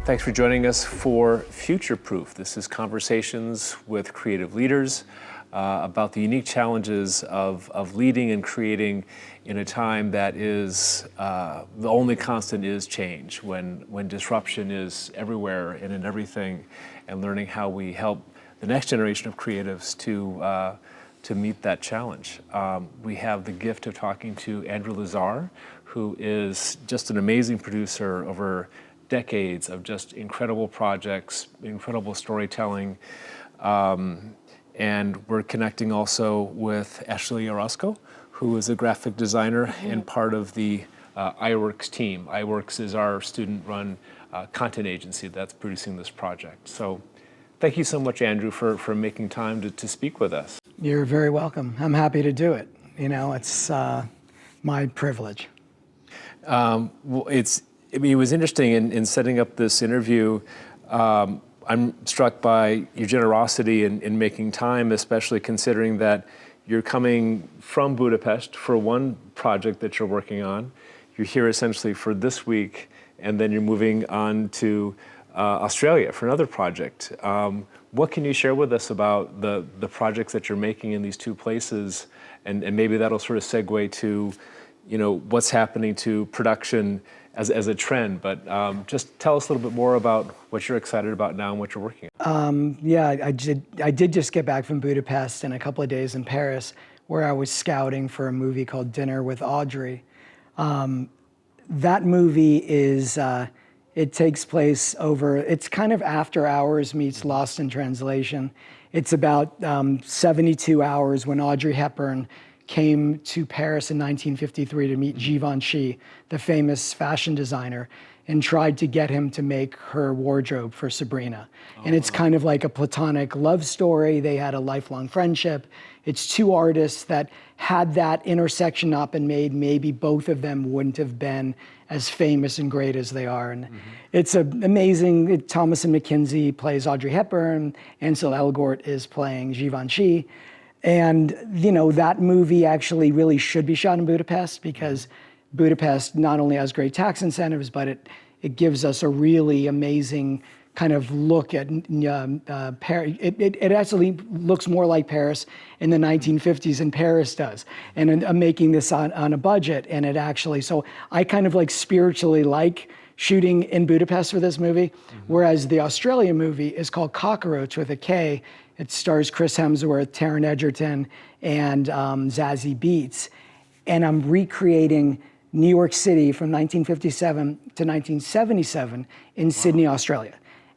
Thanks for joining us for Future Proof. This is conversations with creative leaders about the unique challenges of leading and creating in a time that is, the only constant is change, when disruption is everywhere and in everything, and learning how we help the next generation of creatives to meet that challenge. We have the gift of talking to Andrew Lazar, who is just an amazing producer over decades of just incredible projects, incredible storytelling. And we're connecting also with Ashley Orozco, who is a graphic designer and part of the iWorks team. iWorks is our student-run content agency that's producing this project. So thank you so much, Andrew, for making time to speak with us. You're very welcome. I'm happy to do it. You know, it's my privilege. It was interesting in setting up this interview. I'm struck by your generosity in making time, especially considering that you're coming from Budapest for one project that you're working on. You're here essentially for this week, and then you're moving on to Australia for another project. What can you share with us about the projects that you're making in these two places, and maybe that'll sort of segue to, you know, what's happening to production as a trend, but just tell us a little bit more about what you're excited about now and what you're working on. Yeah, I did just get back from Budapest and a couple of days in Paris, where I was scouting for a movie called Dinner with Audrey. That movie is, it takes place over, it's kind of After Hours meets Lost in Translation. It's about 72 hours when Audrey Hepburn came to Paris in 1953 to meet Givenchy, the famous fashion designer, and tried to get him to make her wardrobe for Sabrina. And it's kind of like a platonic love story. They had a lifelong friendship. It's two artists that, had that intersection not been made, maybe both of them wouldn't have been as famous and great as they are. And it's amazing. Thomasin McKenzie plays Audrey Hepburn. Ansel Elgort is playing Givenchy. And, you know, that movie actually really should be shot in Budapest, because Budapest not only has great tax incentives, but it gives us a really amazing kind of look at Paris. It actually looks more like Paris in the 1950s than Paris does. And I'm making this on a budget, and it actually, so I kind of like spiritually like shooting in Budapest for this movie, whereas the Australian movie is called Cockroach with a K. It stars Chris Hemsworth, Taron Egerton, and Zazie Beetz. And I'm recreating New York City from 1957 to 1977 in Sydney, Australia.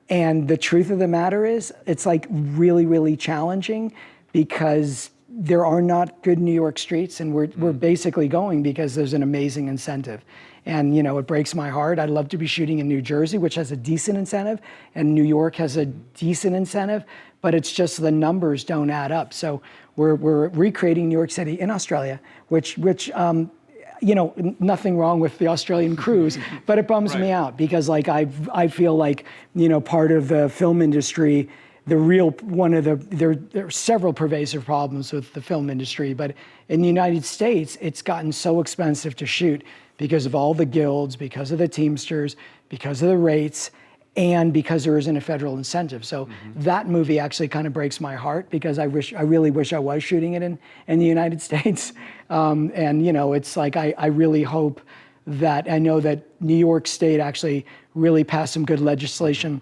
And the truth of the matter is, it's like really, really challenging, because there are not good New York streets, and we're basically going because there's an amazing incentive. And, you know, it breaks my heart. I'd love to be shooting in New Jersey, which has a decent incentive, and New York has a decent incentive, but it's just the numbers don't add up. So we're recreating New York City in Australia, which you know, nothing wrong with the Australian crews, but it bums me out, because like I feel like, you know, part of the film industry, there are several pervasive problems with the film industry, but in the United States, it's gotten so expensive to shoot because of all the guilds, because of the Teamsters, because of the rates, and because there isn't a federal incentive. So that movie actually kind of breaks my heart, because I really wish I was shooting it in the United States. And you know, it's like, I really hope that, I know that New York State actually really passed some good legislation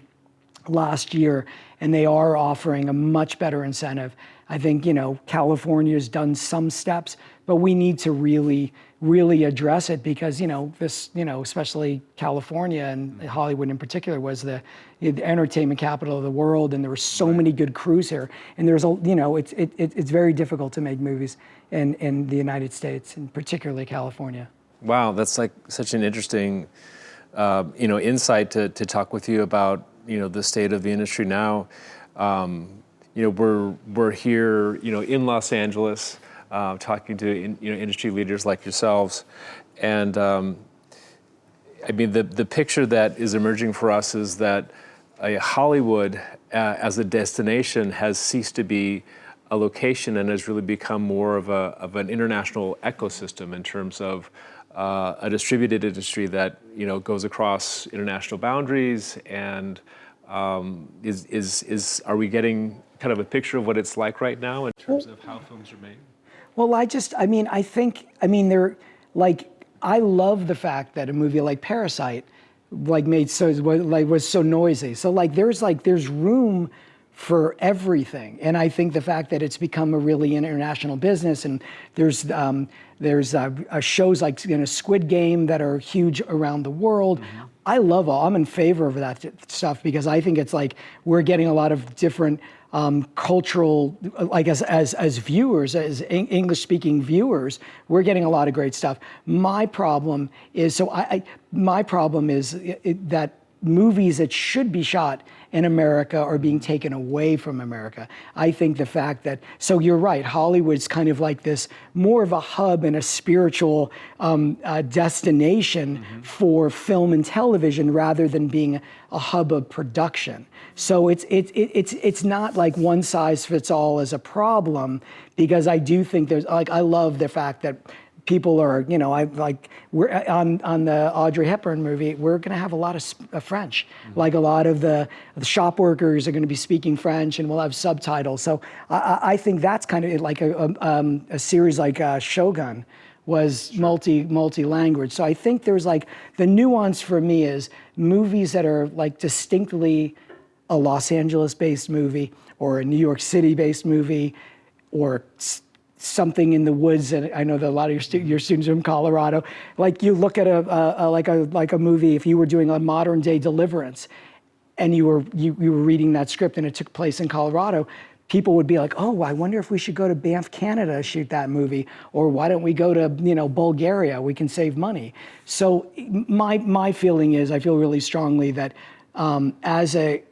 last year, and they are offering a much better incentive. I think, you know, California's done some steps, but we need to really address it, because, you know, this, you know, especially California and Hollywood in particular was the entertainment capital of the world, and there were so many good crews here. And there's a, you know, it's very difficult to make movies in the United States, and particularly California. Wow, that's like such an interesting, you know, insight to talk with you about, you know, the state of the industry now. You know, we're here, you know, in Los Angeles, talking to you know, industry leaders like yourselves, and I mean, the picture that is emerging for us is that Hollywood as a destination has ceased to be a location and has really become more of an international ecosystem in terms of a distributed industry that goes across international boundaries, and are we getting kind of a picture of what it's like right now in terms of how films are made? Well, I love the fact that a movie like Parasite was so noisy. So there's room for everything, and I think the fact that it's become a really international business, and there's shows like Squid Game that are huge around the world. Mm-hmm. I'm in favor of that stuff because I think it's like we're getting a lot of different cultural, like as viewers, as English-speaking viewers, we're getting a lot of great stuff. My problem is that movies that should be shot in America are being taken away from America. I think the fact that, so you're right, Hollywood's kind of like this, more of a hub and a spiritual destination for film and television rather than being a hub of production. So it's not like one size fits all as a problem, because I do think I love the fact that people are, we're on the Audrey Hepburn movie, we're going to have a lot of French. Mm-hmm. Like a lot of the shop workers are going to be speaking French, and we'll have subtitles. So I think that's kind of like a series like Shogun was multi-language. So I think there's like, the nuance for me is movies that are like distinctly a Los Angeles-based movie or a New York City-based movie or something in the woods, and I know that a lot of your students are from Colorado. Like you look at a movie, if you were doing a modern day Deliverance, and you were reading that script and it took place in Colorado, people would be like, oh, I wonder if we should go to Banff, Canada to shoot that movie, or why don't we go to Bulgaria? We can save money. So my feeling is, I feel really strongly that I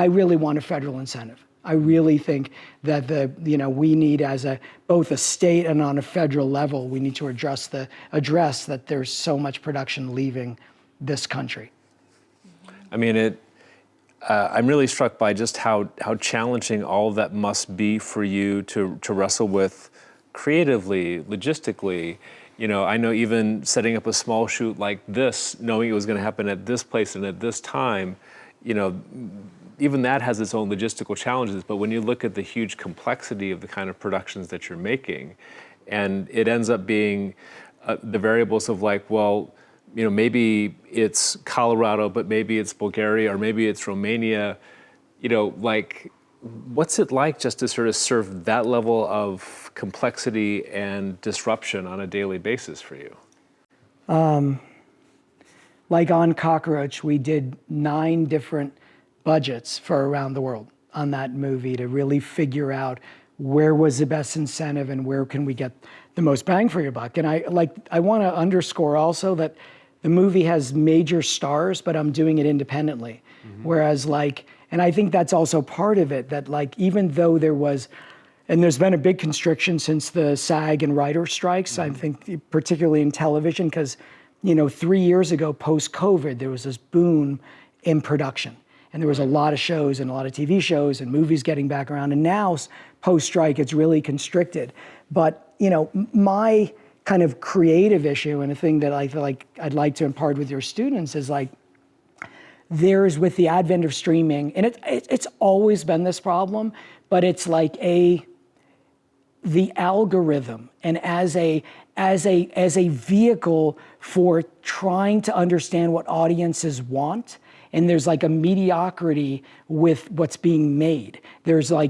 really want a federal incentive. I really think that we need, as both a state and on a federal level, we need to address that there's so much production leaving this country. I mean, I'm really struck by just how challenging all of that must be for you to wrestle with creatively, logistically. I know even setting up a small shoot like this, knowing it was going to happen at this place and at this time, even that has its own logistical challenges. But when you look at the huge complexity of the kind of productions that you're making, and it ends up being the variables of like, well, maybe it's Colorado, but maybe it's Bulgaria, or maybe it's Romania, what's it like just to sort of serve that level of complexity and disruption on a daily basis for you? Like on Cockroach, we did 9 different budgets for around the world on that movie to really figure out where was the best incentive and where can we get the most bang for your buck. And I want to underscore also that the movie has major stars, but I'm doing it independently. Mm-hmm. Whereas and I think that's also part of it, that even though there's been a big constriction since the SAG and writer strikes, mm-hmm. I think particularly in television, because 3 years ago, post-COVID, there was this boom in production. And there was a lot of shows and a lot of TV shows and movies getting back around. And now, post-strike, it's really constricted. But, my kind of creative issue, and a thing that I feel like I'd like to impart with your students, is there's, with the advent of streaming, and it's always been this problem, but it's like the algorithm, and as a vehicle for trying to understand what audiences want. And there's like a mediocrity with what's being made. There's I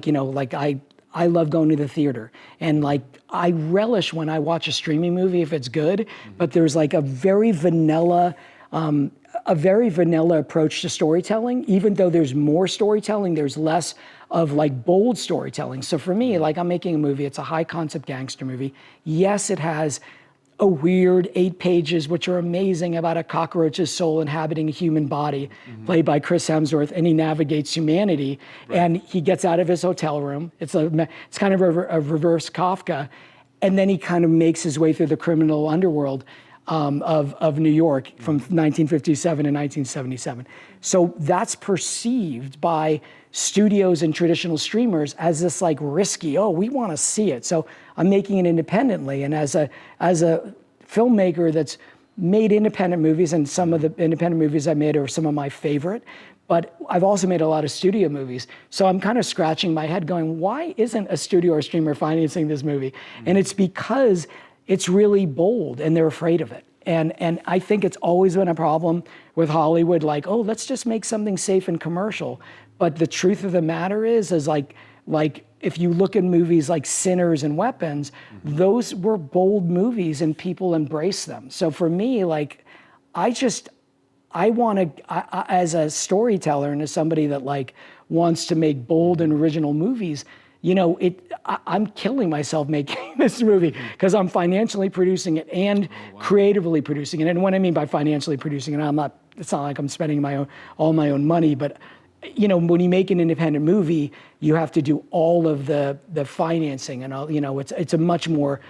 love going to the theater, and I relish when I watch a streaming movie if it's good, mm-hmm. but there's like a very vanilla approach to storytelling. Even though there's more storytelling, there's less of bold storytelling. So for me, I'm making a movie, it's a high concept gangster movie. Yes, it has a weird 8 pages, which are amazing, about a cockroach's soul inhabiting a human body, mm-hmm. played by Chris Hemsworth, and he navigates humanity. Right. And he gets out of his hotel room. It's kind of a reverse Kafka. And then he kind of makes his way through the criminal underworld. of New York from 1957 to 1977. So that's perceived by studios and traditional streamers as this like risky, oh, we want to see it. So I'm making it independently. And as a filmmaker that's made independent movies, and some of the independent movies I made are some of my favorite, but I've also made a lot of studio movies. So I'm kind of scratching my head going, why isn't a studio or streamer financing this movie? And it's because it's really bold and they're afraid of it. And I think it's always been a problem with Hollywood, like, oh, let's just make something safe and commercial. But the truth of the matter is like if you look at movies like Sinners and Weapons, those were bold movies and people embrace them. So for me, like, I want to, as a storyteller and as somebody that like wants to make bold and original movies, you know, I'm killing myself making this movie because I'm financially producing it and creatively producing it. And what I mean by financially producing it, it's not like I'm spending all my own money, but you know, when you make an independent movie, you have to do all of the financing and all, you know, it's a much more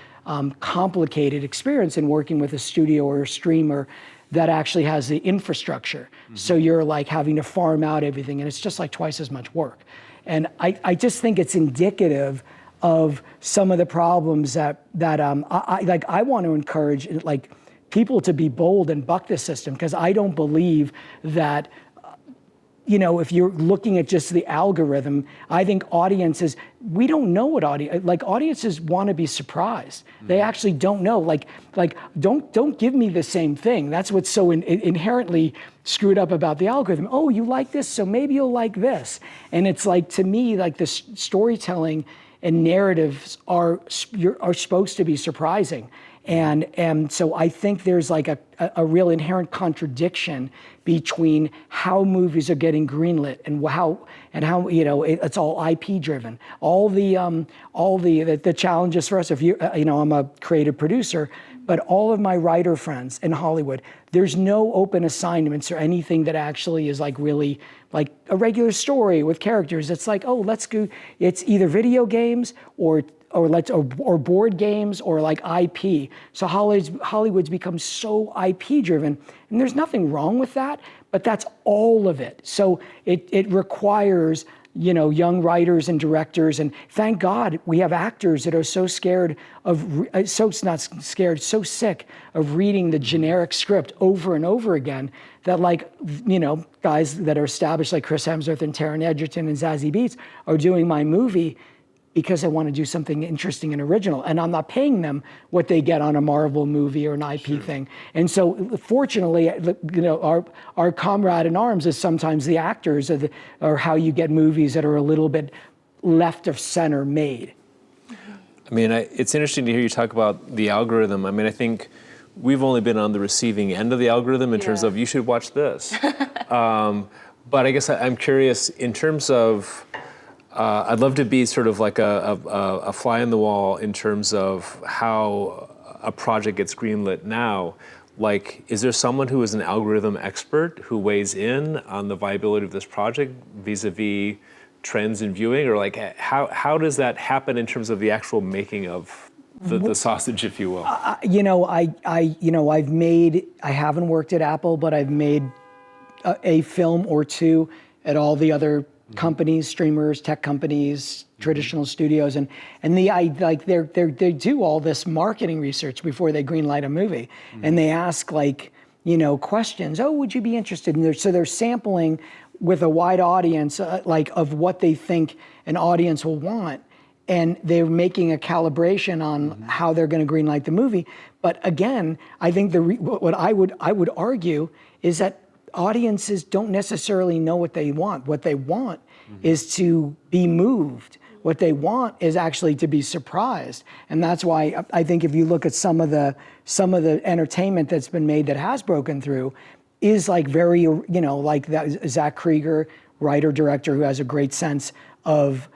complicated experience in working with a studio or a streamer that actually has the infrastructure. So you're like having to farm out everything, and it's just like twice as much work. And I just think it's indicative of some of the problems that I want to encourage like people to be bold and buck this system, because I don't believe that, you know, if you're looking at just the algorithm, I think audiences, we don't know what audiences want to be surprised. They actually don't know. Like don't give me the same thing. That's what's so inherently screwed up about the algorithm. Oh, you like this, so maybe you'll like this. And it's like, to me, like the storytelling and narratives are supposed to be surprising. And so I think there's like a real inherent contradiction between how movies are getting greenlit and how you know it's all IP driven. All the challenges for us. If you know, I'm a creative producer, but all of my writer friends in Hollywood, there's no open assignments or anything that actually is like really like a regular story with characters. It's like, oh, let's go. It's either video games or board games or like IP. So Hollywood's become so IP driven, and there's nothing wrong with that, but that's all of it. So it requires, you know, young writers and directors, and thank God we have actors that are so scared of, so sick of reading the generic script over and over again that, like, you know, guys that are established like Chris Hemsworth and Taron Egerton and Zazie Beetz are doing my movie because I want to do something interesting and original. And I'm not paying them what they get on a Marvel movie or an IP thing. And so fortunately, you know, our comrade in arms is sometimes the actors or how you get movies that are a little bit left of center made. I mean, it's interesting to hear you talk about the algorithm. I mean, I think we've only been on the receiving end of the algorithm in terms of, you should watch this. But I guess I'm curious in terms of, I'd love to be sort of like a fly on the wall in terms of how a project gets greenlit now. Like, is there someone who is an algorithm expert who weighs in on the viability of this project vis-a-vis trends in viewing? Or like, how does that happen in terms of the actual making of the sausage, if you will? You know, I haven't worked at Apple, but I've made a film or two at all the other companies, streamers, tech companies, traditional studios, and they do all this marketing research before they greenlight a movie, and they ask, like, you know, questions. Oh, would you be interested? And so they're sampling with a wide audience, like, of what they think an audience will want, and they're making a calibration on how they're going to greenlight the movie. But again, I think what I would argue is that audiences don't necessarily know what they want. What they want is to be moved. What they want is actually to be surprised. And that's why I think if you look at some of the entertainment that's been made that has broken through is like very, you know, like that Zach Krieger, writer, director, who has a great sense of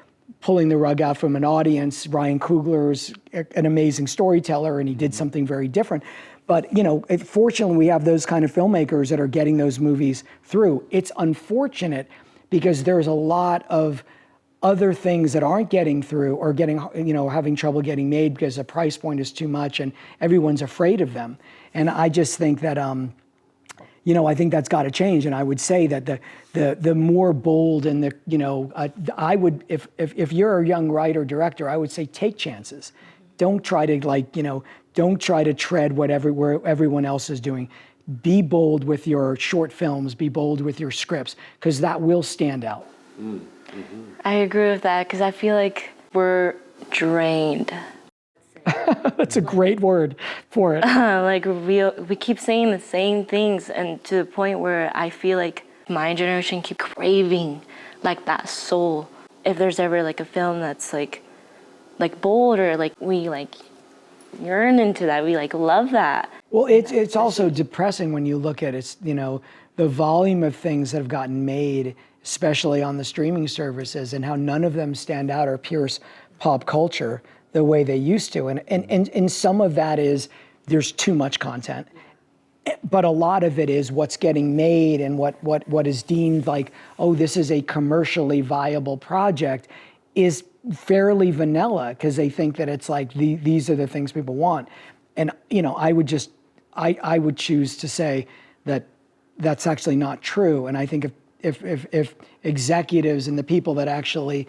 pulling the rug out from an audience. Ryan Coogler's an amazing storyteller, and he did something very different. But, you know, fortunately, we have those kind of filmmakers that are getting those movies through. It's unfortunate because there's a lot of other things that aren't getting through or getting, having trouble getting made because the price point is too much and everyone's afraid of them. And I just think that, I think that's got to change. And I would say that the more bold and I would, if you're a young writer director, I would say take chances. Don't try to don't try to tread where everyone else is doing. Be bold with your short films, be bold with your scripts, because that will stand out. Mm-hmm. I agree with that, because I feel like we're drained. That's a great word for it. Like we keep saying the same things, and to the point where I feel like my generation keep craving like that soul. If there's ever like a film that's like bold, or like we like yearn into that, we like love that. Well, it's also depressing when you look at the volume of things that have gotten made, especially on the streaming services, and how none of them stand out or pierce pop culture the way they used to. And some of that is there's too much content. But a lot of it is what's getting made and what is deemed like, oh, this is a commercially viable project, is fairly vanilla because they think that it's like these are the things people want. And I would choose to say that that's actually not true. And I think if executives and the people that actually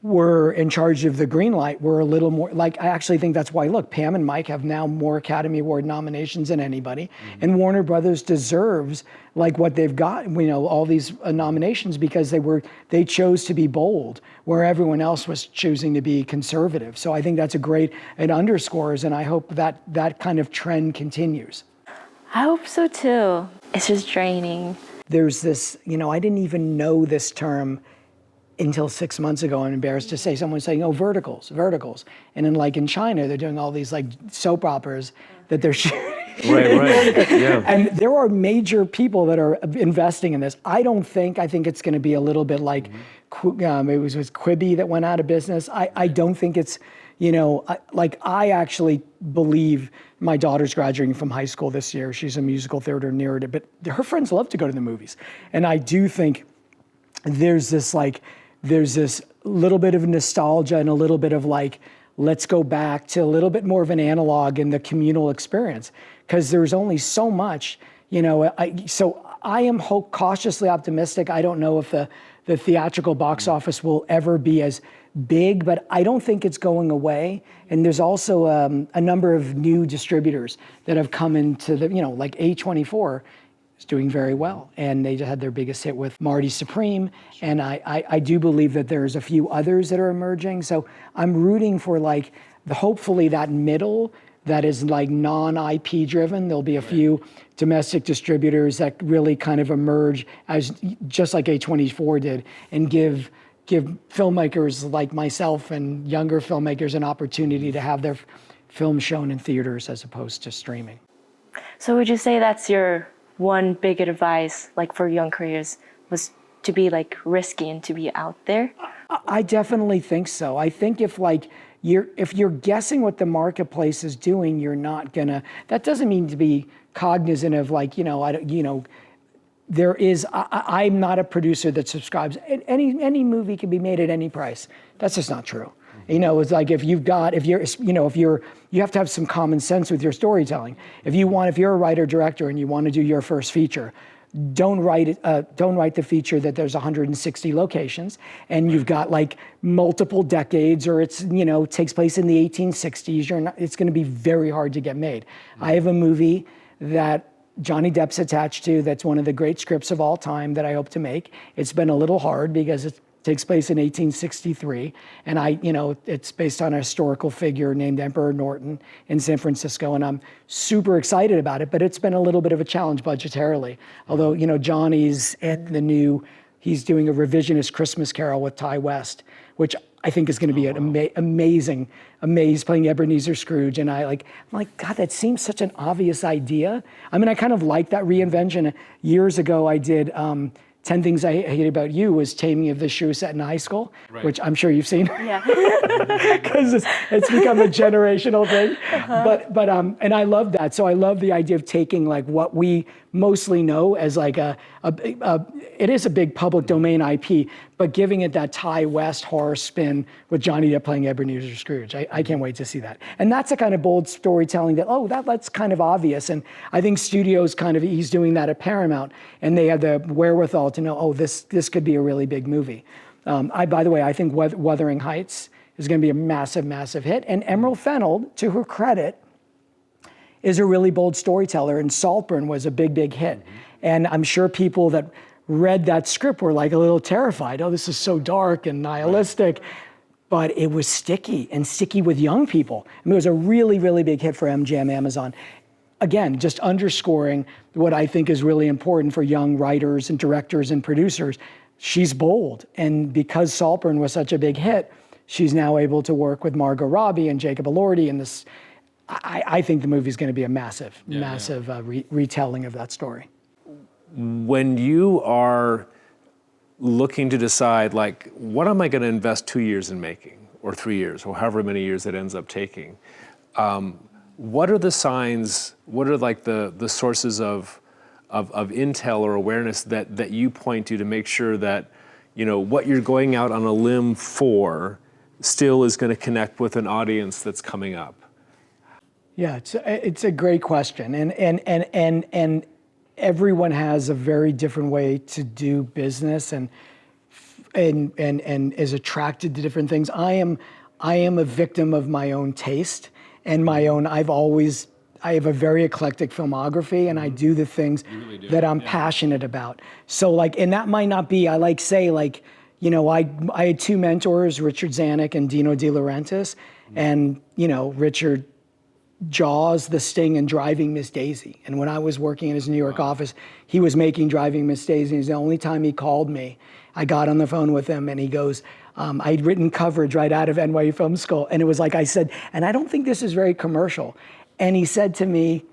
were in charge of the green light were a little more, like, I actually think that's why, look, Pam and Mike have now more Academy Award nominations than anybody. Mm-hmm. And Warner Brothers deserves like what they've got, all these nominations, because they chose to be bold where everyone else was choosing to be conservative. So I think that's it underscores, and I hope that kind of trend continues. I hope so too. It's just draining. There's this, I didn't even know this term until 6 months ago. I'm embarrassed to say. Someone's saying, oh, verticals. And then in China, they're doing all these like soap operas that they're shooting. Right, yeah. And there are major people that are investing in this. I think it's going to be a little bit like, it was Quibi that went out of business. I don't think it's, I actually believe my daughter's graduating from high school this year. She's a musical theater narrative, but her friends love to go to the movies. And I do think there's this little bit of nostalgia and a little bit of like, let's go back to a little bit more of an analog in the communal experience, because there's only so much, so I am cautiously optimistic. I don't know if the theatrical box office will ever be as big, but I don't think it's going away. And there's also a number of new distributors that have come into like A24 is doing very well. And they just had their biggest hit with Marty Supreme. And I do believe that there's a few others that are emerging. So I'm rooting for hopefully that middle that is like non-IP driven. There'll be a few domestic distributors that really kind of emerge as just like A24 did, and give filmmakers like myself and younger filmmakers an opportunity to have their film shown in theaters as opposed to streaming. So would you say that's your one big advice, like for young careers, was to be like risky and to be out there? I definitely think so. I think if you're guessing what the marketplace is doing, you're not gonna. That doesn't mean to be cognizant of there is. I'm not a producer that subscribes. Any movie can be made at any price. That's just not true. It's like if you have to have some common sense with your storytelling. If you're a writer director and you want to do your first feature, don't write the feature that there's 160 locations and you've got like multiple decades, or it's takes place in the 1860s. It's going to be very hard to get made. I have a movie that Johnny Depp's attached to that's one of the great scripts of all time that I hope to make. It's been a little hard because it takes place in 1863, and it's based on a historical figure named Emperor Norton in San Francisco, and I'm super excited about it, but it's been a little bit of a challenge budgetarily. Although, Johnny's in he's doing a revisionist Christmas Carol with Ty West, which I think is going to be an amazing, playing Ebenezer Scrooge, and I'm like, God, that seems such an obvious idea. I mean, I kind of like that reinvention. Years ago, I did 10 Things I Hate About You was Taming of the Shrew set in high school, right, which I'm sure you've seen. Yeah. Because it's become a generational thing. Uh-huh. But and I love that. So I love the idea of taking like what we mostly know as like it is a big public domain IP, but giving it that Thai West horror spin with Johnny Depp playing Ebenezer Scrooge. I can't wait to see that. And that's a kind of bold storytelling that's kind of obvious. And I think studios he's doing that at Paramount, and they have the wherewithal to know, this could be a really big movie. By the way, I think Wuthering Heights is going to be a massive, massive hit. And Emerald Fennell, to her credit, is a really bold storyteller, and Saltburn was a big, big hit. And I'm sure people that read that script were like a little terrified. This is so dark and nihilistic. But it was sticky with young people. I mean, it was a really, really big hit for MGM Amazon. Again, just underscoring what I think is really important for young writers and directors and producers. She's bold, and because Saltburn was such a big hit, she's now able to work with Margot Robbie and Jacob Elordi, and this. I think the movie's going to be a massive retelling of that story. When you are looking to decide, like, what am I going to invest 2 years in making, or 3 years, or however many years it ends up taking, what are the signs? What are like the sources of intel or awareness that you point to make sure that what you're going out on a limb for still is going to connect with an audience that's coming up? Yeah, it's a great question, and everyone has a very different way to do business and is attracted to different things. I am a victim of my own taste and my own. I have a very eclectic filmography, and I do the things that I'm passionate about. So and that might not be. I had two mentors, Richard Zanuck and Dino De Laurentiis, and Richard. Jaws, The Sting, and Driving Miss Daisy. And when I was working in his New York office, he was making Driving Miss Daisy. It's the only time he called me. I got on the phone with him, and he goes, I'd written coverage right out of NYU Film School. And it was like I said, and I don't think this is very commercial. And he said to me,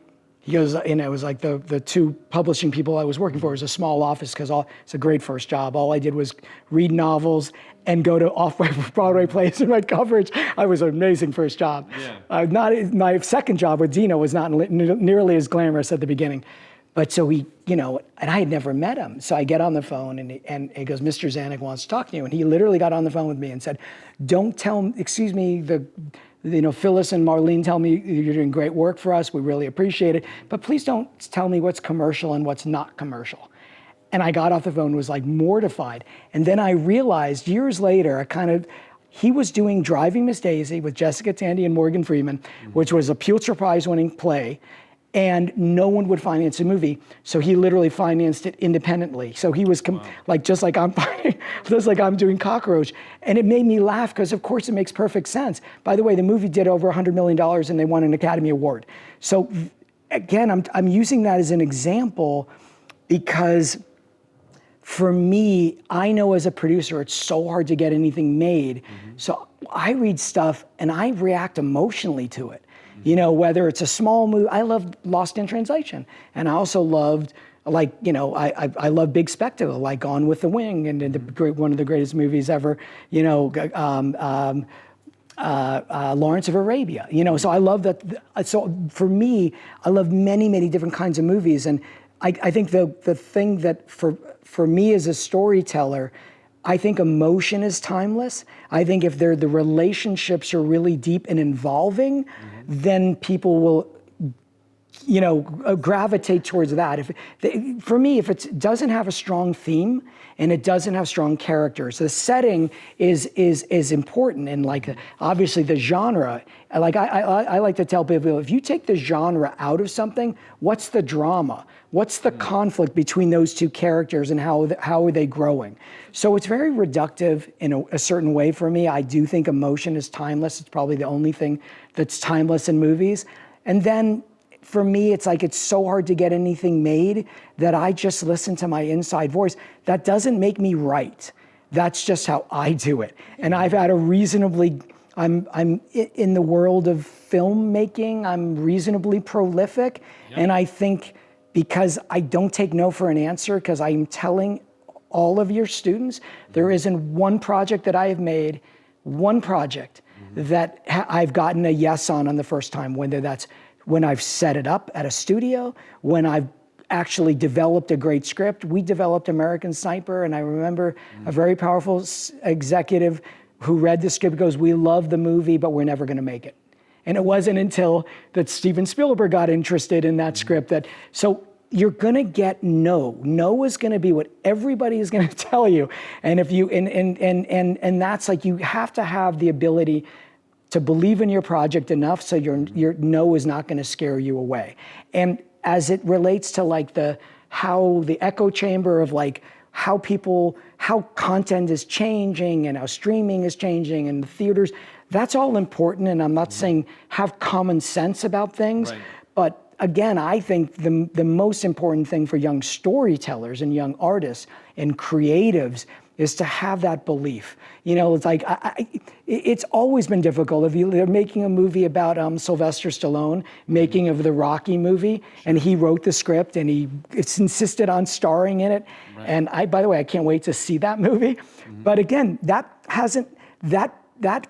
he goes, it was like the two publishing people I was working for. It was a small office because it's a great first job. All I did was read novels and go to off-Broadway plays and write coverage. I was an amazing first job. Yeah. My second job with Dino was not nearly as glamorous at the beginning. But so and I had never met him. So I get on the phone and he goes, Mr. Zanuck wants to talk to you. And he literally got on the phone with me and said, don't tell, excuse me, Phyllis and Marlene tell me you're doing great work for us. We really appreciate it. But please don't tell me what's commercial and what's not commercial. And I got off the phone and was like mortified. And then I realized years later, he was doing Driving Miss Daisy with Jessica Tandy and Morgan Freeman, which was a Pulitzer Prize winning play. And no one would finance a movie. So he literally financed it independently. So he was just like I'm doing Cockroach. And it made me laugh because of course it makes perfect sense. By the way, the movie did over $100 million and they won an Academy Award. So again, I'm using that as an example because for me, I know as a producer, it's so hard to get anything made. So I read stuff and I react emotionally to it. Whether it's a small movie, I loved Lost in Translation. And I also loved, I love big spectacle, like Gone with the Wind, and one of the greatest movies ever, Lawrence of Arabia. So I love that. So for me, I love many, many different kinds of movies. And I think the thing that for me as a storyteller, I think emotion is timeless. I think if the relationships are really deep and involving, then people will, gravitate towards that. For me, if it doesn't have a strong theme and it doesn't have strong characters, the setting is important. And obviously the genre, I like to tell people, if you take the genre out of something, what's the drama? What's the conflict between those two characters and how are they growing? So it's very reductive in a certain way for me. I do think emotion is timeless. It's probably the only thing that's timeless in movies. And then for me, it's so hard to get anything made that I just listen to my inside voice. That doesn't make me right. That's just how I do it. And I've had I'm in the world of filmmaking, I'm reasonably prolific. Yep. And I think because I don't take no for an answer, because I'm telling all of your students, there isn't one project that I have made, that I've gotten a yes on the first time, whether that's when I've set it up at a studio, when I've actually developed a great script. We developed American Sniper, and I remember a very powerful executive who read the script goes, "We love the movie, but we're never gonna make it." And it wasn't until that Steven Spielberg got interested in that script that, so you're gonna get no. No is gonna be what everybody is gonna tell you. And if you, and that's like, you have to have the ability to believe in your project enough so your no is not gonna scare you away. And as it relates to like how the echo chamber of like how content is changing and how streaming is changing and the theaters, that's all important. And I'm not saying have common sense about things, but again, I think the most important thing for young storytellers and young artists and creatives is to have that belief. You know, it's like, it's always been difficult. If they're making a movie about Sylvester Stallone, making of the Rocky movie, and he wrote the script and it's insisted on starring in it. Right. And by the way, I can't wait to see that movie. But again, that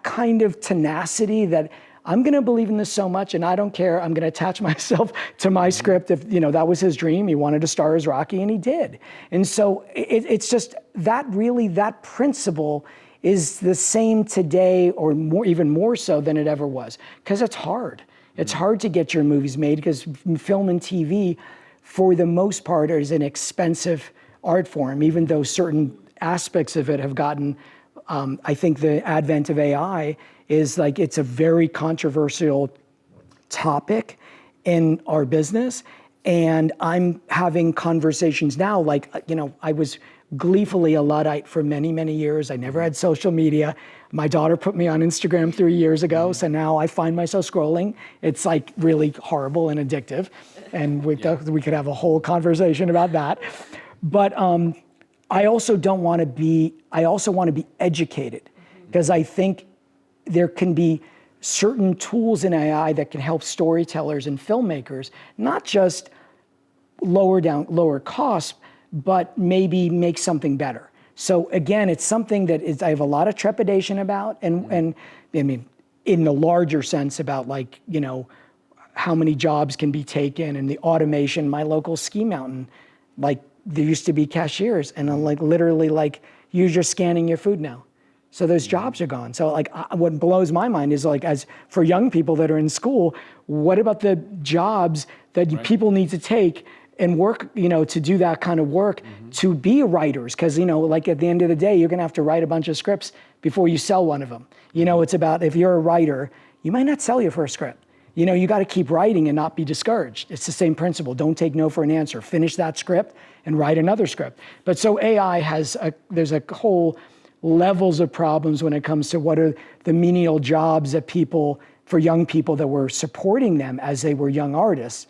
kind of tenacity that I'm gonna believe in this so much and I don't care, I'm gonna attach myself to my script. If, you know, that was his dream, he wanted to star as Rocky and he did. And so it's just that principle is the same today or more, even more so than it ever was. Because it's hard. It's hard to get your movies made because film and TV, for the most part, is an expensive art form, even though certain aspects of it have gotten, I think the advent of AI is like, it's a very controversial topic in our business. And I'm having conversations now, like, you know, I was gleefully a Luddite for many, many years. I never had social media. My daughter put me on Instagram 3 years ago. So now I find myself scrolling. It's like really horrible and addictive. And we could have a whole conversation about that. But I also want to be educated, because I think there can be certain tools in AI that can help storytellers and filmmakers, not just lower costs, but maybe make something better. So again, it's something that I have a lot of trepidation about, and I mean, in the larger sense about, like, you know, how many jobs can be taken and the automation. My local ski mountain, like, there used to be cashiers, and I'm like, literally, like, you're scanning your food now. So those jobs are gone. So like, what blows my mind is, like, as for young people that are in school, what about the jobs that people need to take and work, you know, to do that kind of work, to be writers? Because, you know, like, at the end of the day, you're gonna have to write a bunch of scripts before you sell one of them. You know, it's about, if you're a writer, you might not sell your first script. You know, you got to keep writing and not be discouraged. It's the same principle. Don't take no for an answer. Finish that script and write another script. But so AI there's a whole levels of problems when it comes to what are the menial jobs that for young people that were supporting them as they were young artists.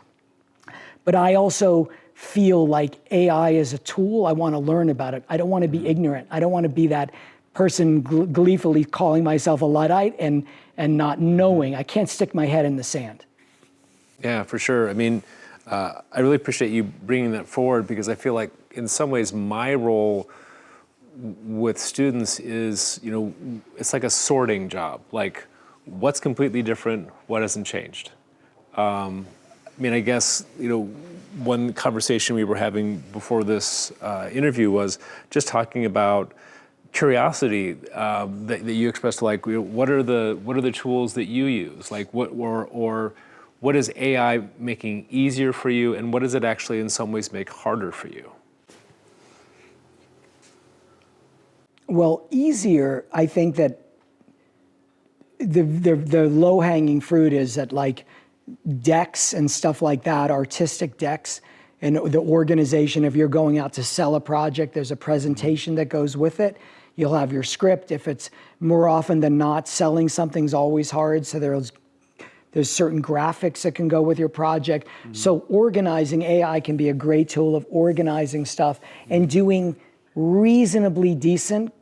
But I also feel like AI is a tool. I want to learn about it. I don't want to be ignorant. I don't want to be that person gleefully calling myself a Luddite and not knowing. I can't stick my head in the sand. Yeah, for sure. I mean, I really appreciate you bringing that forward, because I feel like in some ways my role with students is, you know, it's like a sorting job. Like, what's completely different, what hasn't changed? I mean, I guess, you know, one conversation we were having before this interview was just talking about curiosity that you expressed, like, what are the tools that you use? Like, what is AI making easier for you, and what does it actually in some ways make harder for you? Well, easier, I think that the low-hanging fruit is that, like, decks and stuff like that, artistic decks, and the organization. If you're going out to sell a project, there's a presentation that goes with it. You'll have your script. If it's more often than not, selling something's always hard. So there's certain graphics that can go with your project. So organizing, AI can be a great tool of organizing stuff and doing reasonably decent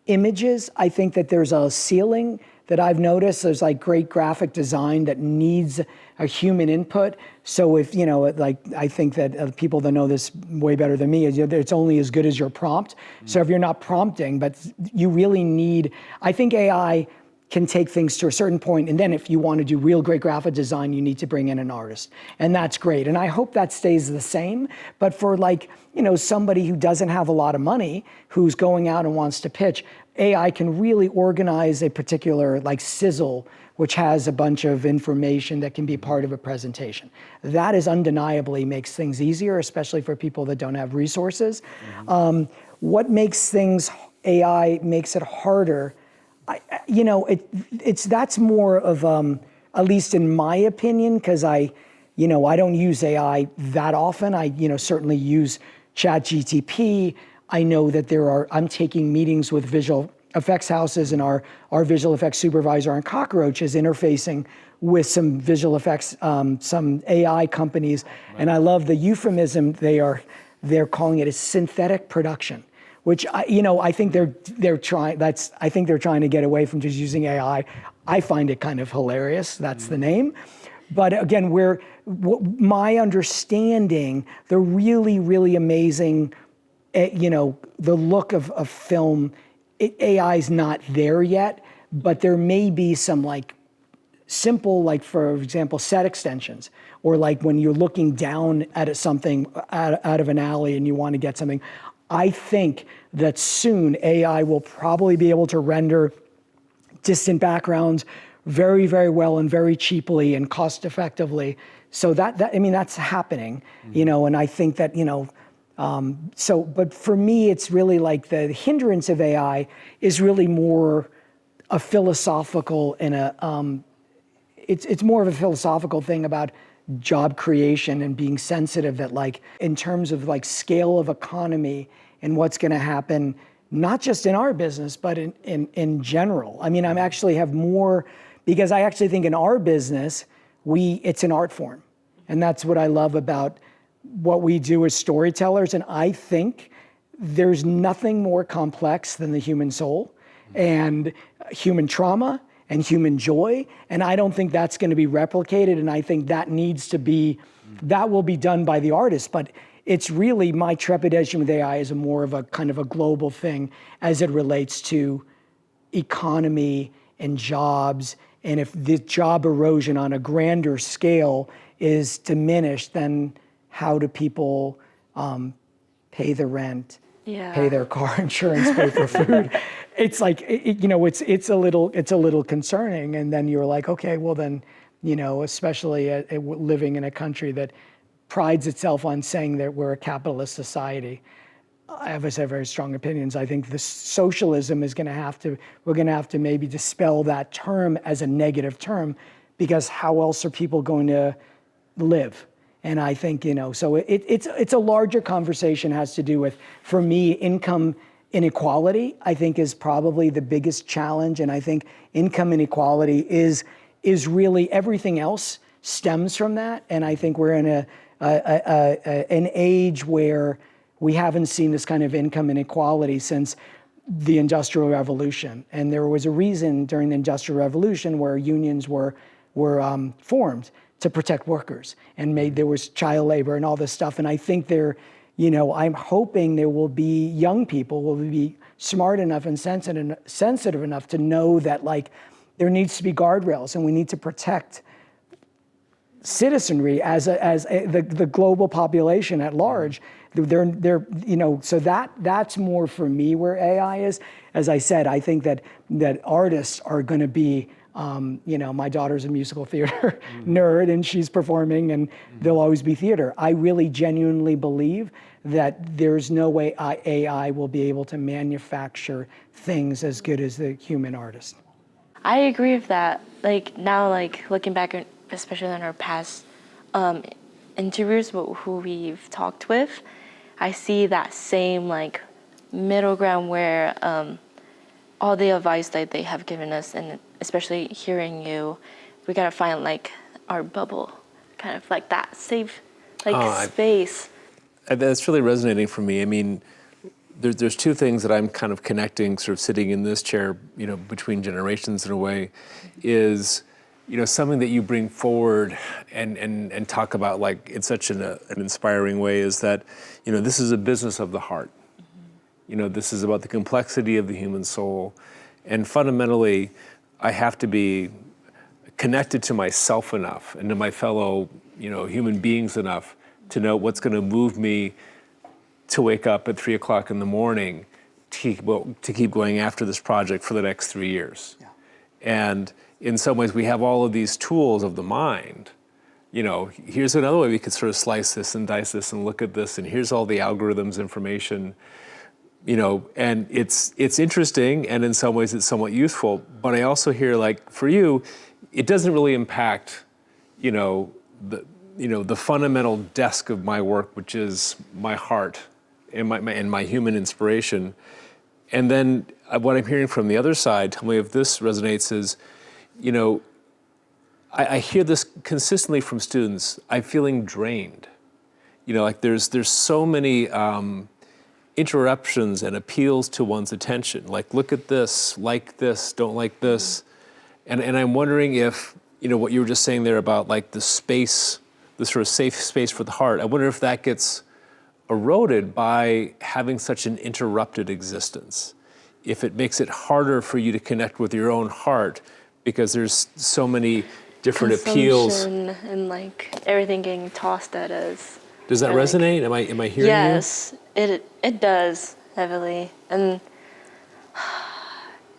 images. I think that there's a ceiling that I've noticed. There's, like, great graphic design that needs a human input. So if, you know, like, I think that people that know this way better than me, it's only as good as your prompt. So if you're not prompting, but you really need, I think AI can take things to a certain point, and then if you want to do real great graphic design, you need to bring in an artist, and that's great. And I hope that stays the same. But for like, you know, somebody who doesn't have a lot of money, who's going out and wants to pitch, AI can really organize a particular like sizzle, which has a bunch of information that can be part of a presentation. That is undeniably makes things easier, especially for people that don't have resources. What makes things, AI makes it harder, you know, that's more of, at least in my opinion, because I don't use AI that often. I, certainly use ChatGPT. I know that I'm taking meetings with visual effects houses, and our visual effects supervisor on Cockroach is interfacing with some visual effects, some AI companies. Right. And I love the euphemism they're calling it a synthetic production, which I think they're trying. I think they're trying to get away from just using AI. I find it kind of hilarious. That's the name. But again, my understanding, the really, really amazing, the look of film, AI is not there yet, but there may be some like simple, like for example, set extensions, or like when you're looking down at something out of an alley and you want to get something. I think that soon AI will probably be able to render distant backgrounds very, very well and very cheaply and cost effectively. So that's happening, and I think that, but for me, it's really like the hindrance of AI is really more a philosophical and it's more of a philosophical thing about job creation and being sensitive that like in terms of like scale of economy and what's going to happen, not just in our business, but in general. I mean, I actually have more, because I actually think in our business, it's an art form. And that's what I love about what we do as storytellers. And I think there's nothing more complex than the human soul and human trauma and human joy. And I don't think that's going to be replicated. And I think that will be done by the artist. But it's really my trepidation with AI is more of a kind of a global thing as it relates to economy and jobs. And if the job erosion on a grander scale is diminished, then how do people pay the rent, pay their car insurance, pay for food? It's like, it's a little concerning. And then you're like, okay, well then, especially living in a country that prides itself on saying that we're a capitalist society. I have very strong opinions. I think the socialism we're going to have to maybe dispel that term as a negative term, because how else are people going to live? And I think, so it's a larger conversation, has to do with, for me, income inequality, I think is probably the biggest challenge. And I think income inequality is really everything else stems from that. And I think we're in an age where we haven't seen this kind of income inequality since the Industrial Revolution. And there was a reason during the Industrial Revolution where unions were formed to protect workers, and there was child labor and all this stuff. And I think I'm hoping there will be young people will be smart enough and sensitive enough to know that like there needs to be guardrails, and we need to protect citizenry as the global population at large. So that's more for me where AI is. As I said, I think that artists are going to be, my daughter's a musical theater nerd, and she's performing, and there'll always be theater. I really genuinely believe that there's no way AI will be able to manufacture things as good as the human artist. I agree with that. Like now, like looking back, especially in our past interviews who we've talked with, I see that same like middle ground where all the advice that they have given us, and especially hearing you, we gotta find like our bubble, kind of like that safe space. That's really resonating for me. I mean, there's two things that I'm kind of connecting, sort of sitting in this chair, between generations in a way, is something that you bring forward and talk about like in such an inspiring way is that, this is a business of the heart. This is about the complexity of the human soul. And fundamentally, I have to be connected to myself enough and to my fellow, human beings enough to know what's going to move me to wake up at 3 o'clock in the morning to keep going after this project for the next 3 years. Yeah. And in some ways, we have all of these tools of the mind. Here's another way we could sort of slice this and dice this and look at this, and here's all the algorithms, information, and it's interesting, and in some ways it's somewhat useful. But I also hear, like, for you, it doesn't really impact, the fundamental desk of my work, which is my heart and my human inspiration. And then what I'm hearing from the other side, tell me if this resonates, is, I hear this consistently from students. I'm feeling drained. Like there's so many interruptions and appeals to one's attention. Like, look at this, like this, don't like this. And I'm wondering if, what you were just saying there about like the space, the sort of safe space for the heart, I wonder if that gets eroded by having such an interrupted existence. If it makes it harder for you to connect with your own heart because there's so many different appeals. And like everything getting tossed at us. Does that resonate? Am I hearing yes, you? It does heavily, and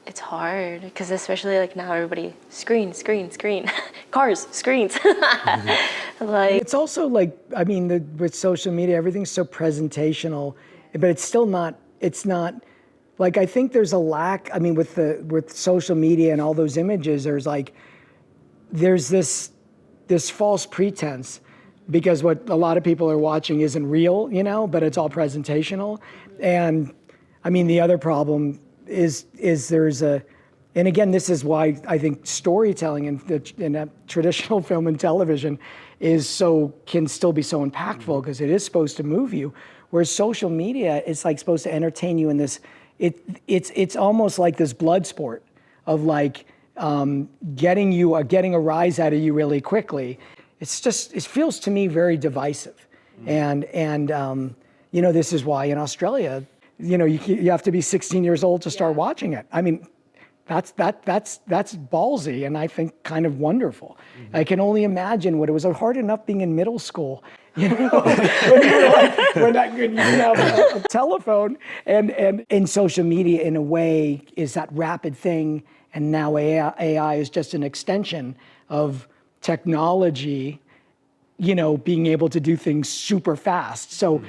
it's hard because especially like now everybody screen, cars, screens. Like it's also like, I mean, with social media, everything's so presentational, but it's still not. It's not. Like, I think there's a lack. I mean, with social media and all those images, there's this false pretense, because what a lot of people are watching isn't real, but it's all presentational. And I mean, the other problem is there's and again, this is why I think storytelling in a traditional film and television can still be so impactful, because it is supposed to move you. Whereas social media is like supposed to entertain you in this. It's almost like this blood sport of like getting a rise out of you really quickly. It feels to me very divisive. And this is why in Australia, you have to be 16 years old to start watching it. I mean, that's ballsy, and I think kind of wonderful. Mm-hmm. I can only imagine what it was hard enough being in middle school, when you have a telephone, and social media in a way is that rapid thing, and now AI is just an extension of technology, being able to do things super fast. So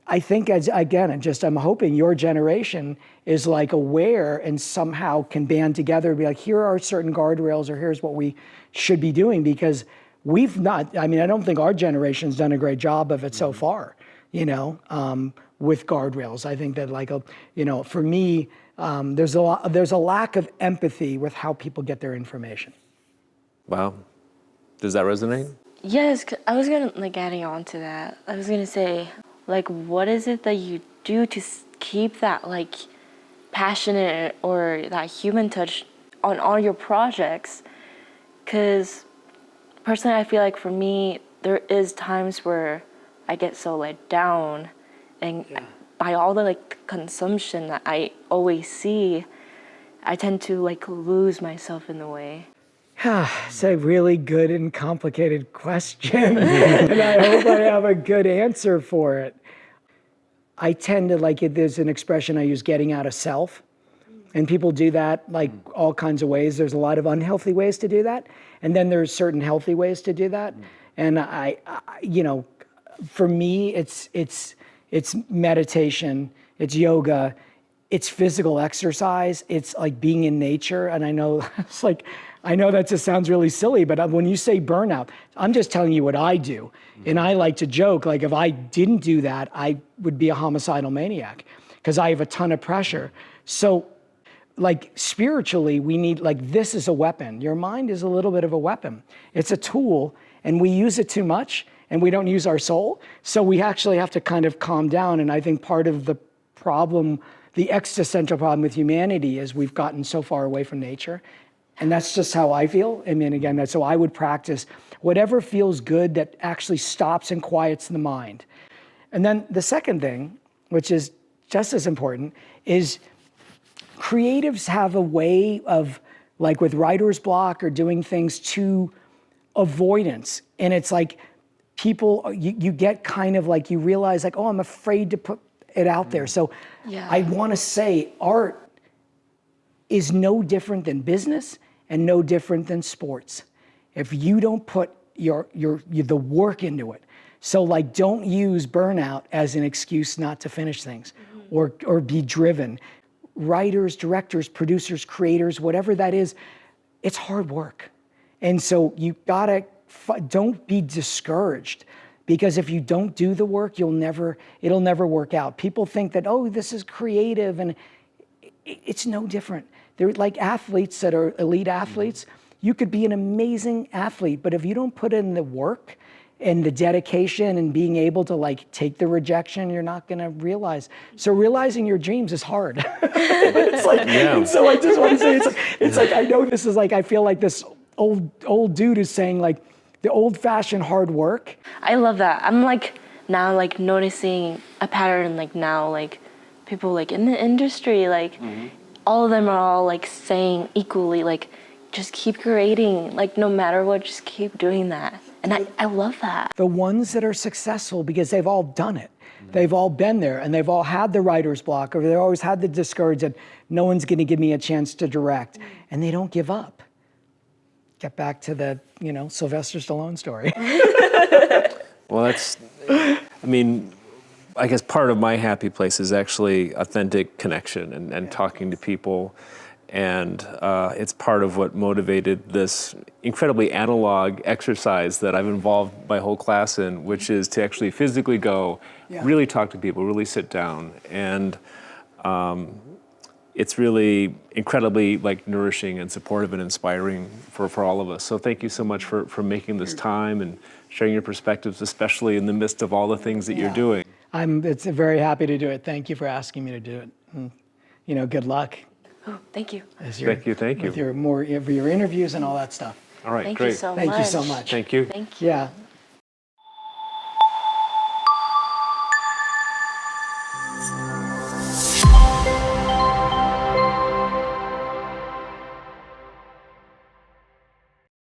I think I'm hoping your generation is like aware and somehow can band together and be like, here are certain guardrails, or here's what we should be doing, because we've not, I don't think our generation's done a great job of it so far, with guardrails. I think that for me, there's a lack of empathy with how people get their information. Wow. Does that resonate? Yes, I was adding on to that. I was gonna say, what is it that you do to keep that passionate or that human touch on all your projects? Because personally, I feel like for me, there is times where I get so let down, and by all the consumption that I always see, I tend to lose myself in the way. It's a really good and complicated question, and I hope I have a good answer for it. I tend to there's an expression I use, getting out of self. And people do that all kinds of ways. There's a lot of unhealthy ways to do that. And then there's certain healthy ways to do that. And I for me, it's meditation, it's yoga, it's physical exercise, it's being in nature. And I know I know that just sounds really silly, but when you say burnout, I'm just telling you what I do. And I like to joke, if I didn't do that, I would be a homicidal maniac, because I have a ton of pressure. So spiritually, we need, this is a weapon. Your mind is a little bit of a weapon. It's a tool, and we use it too much, and we don't use our soul. So we actually have to kind of calm down. And I think part of the problem, the existential problem with humanity, is we've gotten so far away from nature. And that's just how I feel. Again, so I would practice whatever feels good that actually stops and quiets the mind. And then the second thing, which is just as important, is creatives have a way of like with writer's block or doing things to avoidance. And it's like people, you get kind of like, you realize like, oh, I'm afraid to put it out there. So I want to say art is no different than business and no different than sports. If you don't put the work into it. So like, don't use burnout as an excuse not to finish things or be driven. Writers, directors, producers, creators, whatever that is, it's hard work. And so you gotta, don't be discouraged, because if you don't do the work, it'll never work out. People think that, oh, this is creative, and it's no different. They're like athletes that are elite athletes. You could be an amazing athlete, but if you don't put in the work and the dedication and being able to like take the rejection, you're not gonna realize. So realizing your dreams is hard. It's like, so I just want to say, it's like, I know this is like, I feel like this old dude is saying like the old fashioned hard work. I love that. I'm like now like noticing a pattern like now, like people like in the industry, like all of them are all like saying equally, like just keep creating, like no matter what, just keep doing that. And I love that. The ones that are successful, because they've all done it. They've all been there, and they've all had the writer's block, or they've always had the discouragement, no one's gonna give me a chance to direct. And they don't give up. Get back to the, Sylvester Stallone story. Well, I guess part of my happy place is actually authentic connection and talking to people. And it's part of what motivated this incredibly analog exercise that I've involved my whole class in, which is to actually physically go, really talk to people, really sit down. And it's really incredibly like nourishing and supportive and inspiring for all of us. So thank you so much for making this time and sharing your perspectives, especially in the midst of all the things that you're doing. It's very happy to do it. Thank you for asking me to do it. And, good luck. Oh, thank you. Thank you. With your interviews and all that stuff. All right, Thank great. you so much. Thank you so much. Thank you. Thank you. Yeah.